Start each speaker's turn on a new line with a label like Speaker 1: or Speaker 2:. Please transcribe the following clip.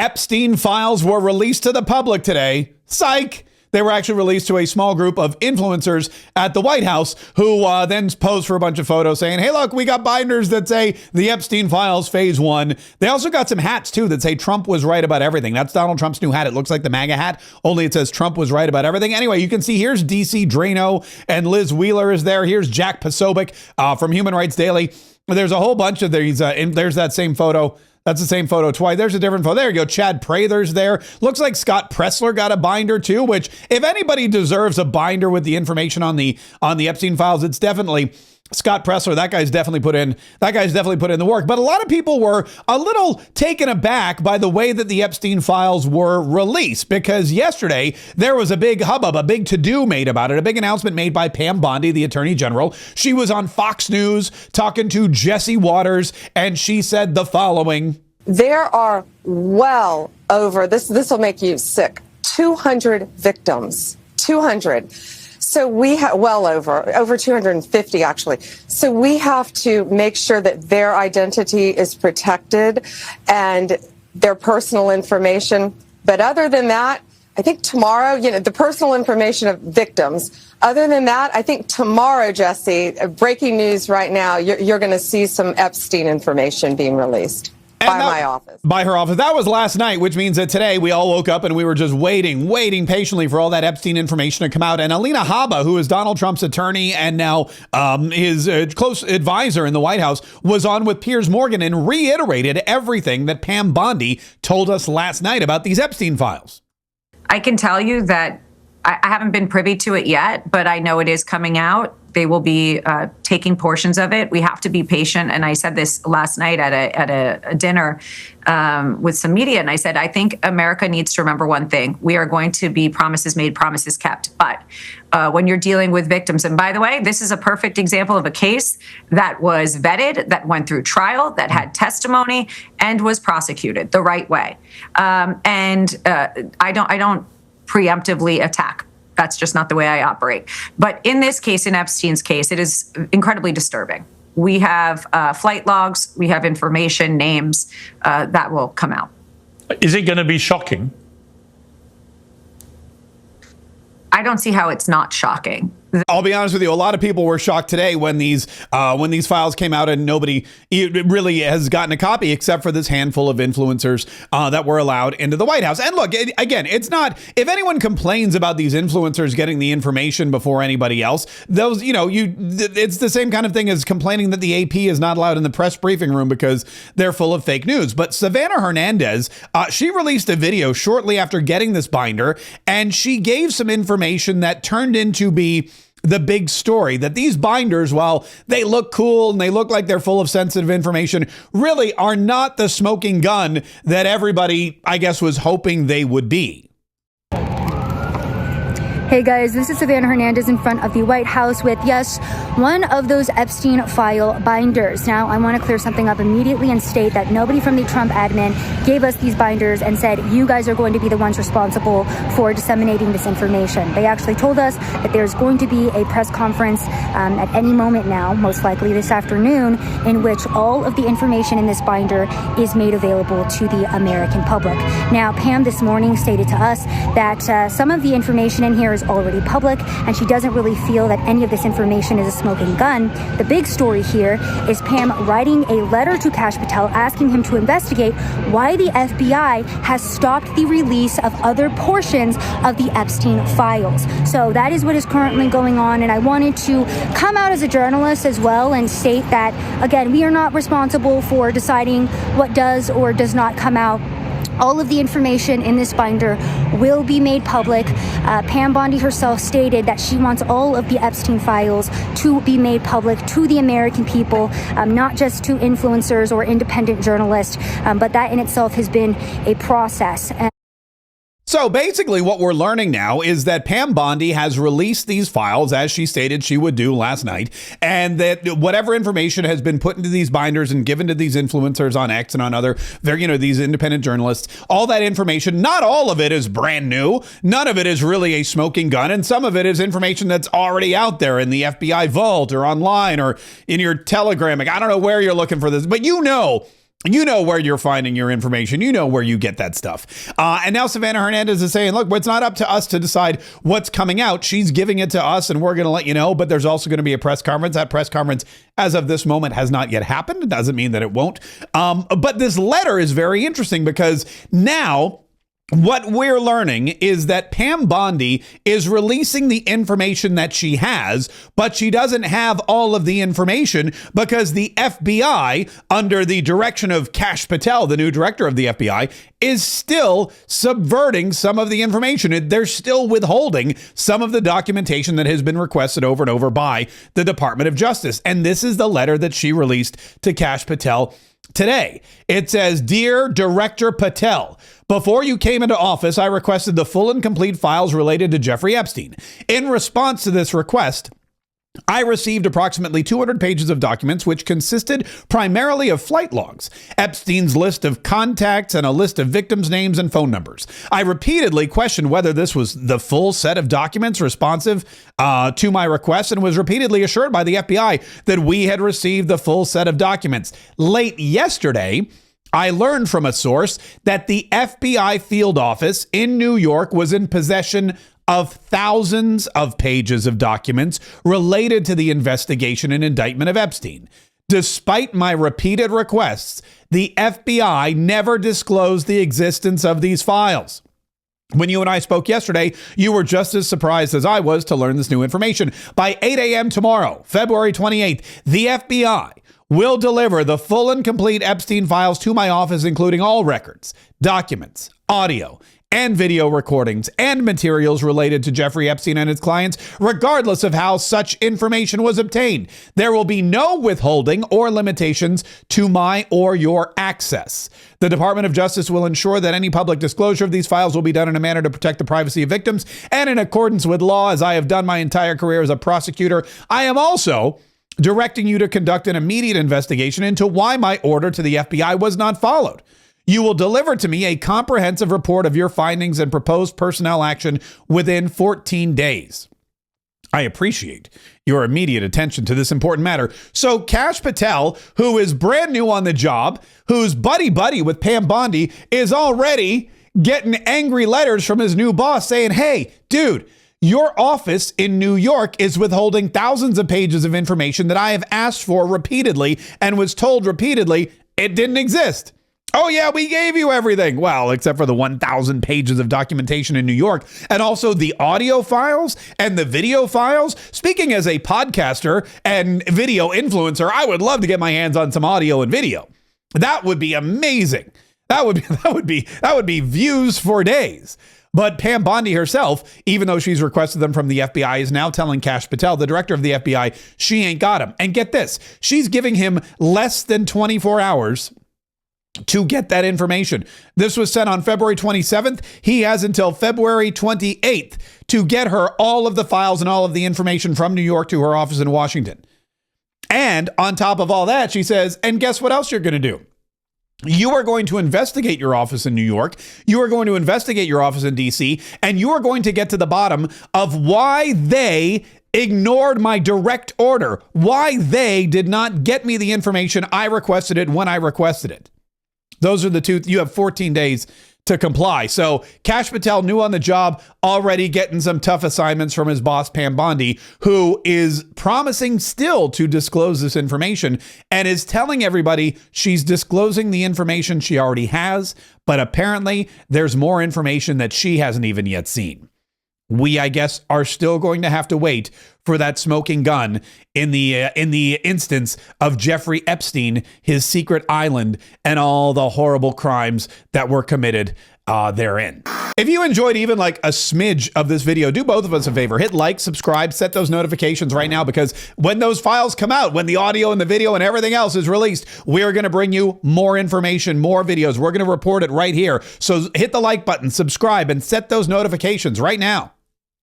Speaker 1: Epstein Files were released to the public today. Psych! They were actually released to a small group of influencers at the White House who then posed for a bunch of photos saying, hey, look, we got binders that say the Epstein Files Phase 1. They also got some hats, too, that say Trump was right about everything. That's Donald Trump's new hat. It looks like the MAGA hat, only it says Trump was right about everything. Anyway, you can see here's DC Drano and Liz Wheeler is there. Here's Jack Posobiec from Human Rights Daily. There's a whole bunch of these. There's that same photo. That's the same photo twice. There's a different photo. There you go. Chad Prather's there. Looks like Scott Pressler got a binder too, which if anybody deserves a binder with the information on the Epstein Files, it's definitely Scott Pressler. That guy's definitely put in the work. But a lot of people were a little taken aback by the way that the Epstein Files were released, because yesterday there was a big hubbub, a big to-do made about it, a big announcement made by Pam Bpndi, the Attorney General. She was on Fox News talking to Jesse Waters, and she said the following.
Speaker 2: There are well over, this will make you sick, 200 victims, 200. So we have over 250 actually. So we have to make sure that their identity is protected and their personal information. But other than that, I think tomorrow, the personal information of victims. Other than that, I think tomorrow, Jesse, breaking news right now, you're going to see some Epstein information being released. My office. By
Speaker 1: her office. That was last night, which means that today we all woke up and we were just waiting patiently for all that Epstein information to come out. And Alina Habba, who is Donald Trump's attorney and now his close advisor in the White House, was on with Piers Morgan and reiterated everything that Pam Bpndi told us last night about these Epstein Files.
Speaker 3: I can tell you that I haven't been privy to it yet, but I know it is coming out. They will be taking portions of it. We have to be patient. And I said this last night at a dinner with some media. And I said, I think America needs to remember one thing. We are going to be promises made, promises kept. But when you're dealing with victims, and by the way, this is a perfect example of a case that was vetted, that went through trial, that had testimony, and was prosecuted the right way. I don't preemptively attack. That's just not the way I operate. But in this case, in Epstein's case, it is incredibly disturbing. We have flight logs, we have information, names that will come out.
Speaker 4: Is it going to be shocking?
Speaker 3: I don't see how it's not shocking.
Speaker 1: I'll be honest with you. A lot of people were shocked today when these files came out, and nobody really has gotten a copy except for this handful of influencers that were allowed into the White House. And look, again, it's not, if anyone complains about these influencers getting the information before anybody else, those, it's the same kind of thing as complaining that the AP is not allowed in the press briefing room because they're full of fake news. But Savannah Hernandez, she released a video shortly after getting this binder, and she gave some information that turned into be the big story, that these binders, while they look cool and they look like they're full of sensitive information, really are not the smoking gun that everybody, I guess, was hoping they would be.
Speaker 5: Hey guys, this is Savannah Hernandez in front of the White House with, yes, one of those Epstein file binders. Now, I want to clear something up immediately and state that nobody from the Trump admin gave us these binders and said, you guys are going to be the ones responsible for disseminating this information. They actually told us that there's going to be a press conference at any moment now, most likely this afternoon, in which all of the information in this binder is made available to the American public. Now, Pam this morning stated to us that some of the information in here is already public, and she doesn't really feel that any of this information is a smoking gun. The big story here is Pam writing a letter to Kash Patel asking him to investigate why the FBI has stopped the release of other portions of the Epstein files. So that is what is currently going on, and I wanted to come out as a journalist as well and state that, again, we are not responsible for deciding what does or does not come out. All of the information in this binder will be made public. Pam Bpndi herself stated that she wants all of the Epstein files to be made public to the American people, not just to influencers or independent journalists, but that in itself has been a process.
Speaker 1: So basically what we're learning now is that Pam Bpndi has released these files as she stated she would do last night, and that whatever information has been put into these binders and given to these influencers on X and on other, these independent journalists, all that information, not all of it is brand new. None of it is really a smoking gun. And some of it is information that's already out there in the FBI vault or online or in your Telegram. I don't know where you're looking for this, but You know where you're finding your information. You know where you get that stuff. And now Savannah Hernandez is saying, look, it's not up to us to decide what's coming out. She's giving it to us and we're going to let you know. But there's also going to be a press conference. That press conference, as of this moment, has not yet happened. It doesn't mean that it won't. But this letter is very interesting because now what we're learning is that Pam Bpndi is releasing the information that she has, but she doesn't have all of the information because the FBI, under the direction of Kash Patel, the new director of the FBI, is still subverting some of the information. They're still withholding some of the documentation that has been requested over and over by the Department of Justice. And this is the letter that she released to Kash Patel today. It says, "Dear Director Patel, before you came into office, I requested the full and complete files related to Jeffrey Epstein. In response to this request, I received approximately 200 pages of documents, which consisted primarily of flight logs, Epstein's list of contacts, and a list of victims' names and phone numbers. I repeatedly questioned whether this was the full set of documents responsive to my request and was repeatedly assured by the FBI that we had received the full set of documents. Late yesterday, I learned from a source that the FBI field office in New York was in possession of thousands of pages of documents related to the investigation and indictment of Epstein. Despite my repeated requests, the FBI never disclosed the existence of these files. When you and I spoke yesterday, you were just as surprised as I was to learn this new information. By 8 a.m. tomorrow, February 28th, the FBI will deliver the full and complete Epstein files to my office, including all records, documents, audio, and video recordings and materials related to Jeffrey Epstein and his clients, regardless of how such information was obtained. There will be no withholding or limitations to my or your access. The Department of Justice will ensure that any public disclosure of these files will be done in a manner to protect the privacy of victims and in accordance with law, as I have done my entire career as a prosecutor. I am also directing you to conduct an immediate investigation into why my order to the FBI was not followed. You will deliver to me a comprehensive report of your findings and proposed personnel action within 14 days. I appreciate your immediate attention to this important matter." So Kash Patel, who is brand new on the job, who's buddy-buddy with Pam Bpndi, is already getting angry letters from his new boss saying, hey, dude, your office in New York is withholding thousands of pages of information that I have asked for repeatedly and was told repeatedly it didn't exist. Oh, yeah, we gave you everything. Well, except for the 1,000 pages of documentation in New York and also the audio files and the video files. Speaking as a podcaster and video influencer, I would love to get my hands on some audio and video. That would be amazing. That would be views for days. But Pam Bpndi herself, even though she's requested them from the FBI, is now telling Kash Patel, the director of the FBI, she ain't got them. And get this, she's giving him less than 24 hours to get that information. This was sent on February 27th. He has until February 28th to get her all of the files and all of the information from New York to her office in Washington. And on top of all that, she says, and guess what else you're going to do? You are going to investigate your office in New York. You are going to investigate your office in DC, and you are going to get to the bottom of why they ignored my direct order, why they did not get me the information I requested it when I requested it. Those are the two. You have 14 days to comply. So Kash Patel, new on the job, already getting some tough assignments from his boss, Pam Bpndi, who is promising still to disclose this information and is telling everybody she's disclosing the information she already has. But apparently there's more information that she hasn't even yet seen. We, I guess, are still going to have to wait for that smoking gun in the instance of Jeffrey Epstein, his secret island, and all the horrible crimes that were committed therein. If you enjoyed even like a smidge of this video, do both of us a favor. Hit like, subscribe, set those notifications right now, because when those files come out, when the audio and the video and everything else is released, we're going to bring you more information, more videos. We're going to report it right here. So hit the like button, subscribe, and set those notifications right now.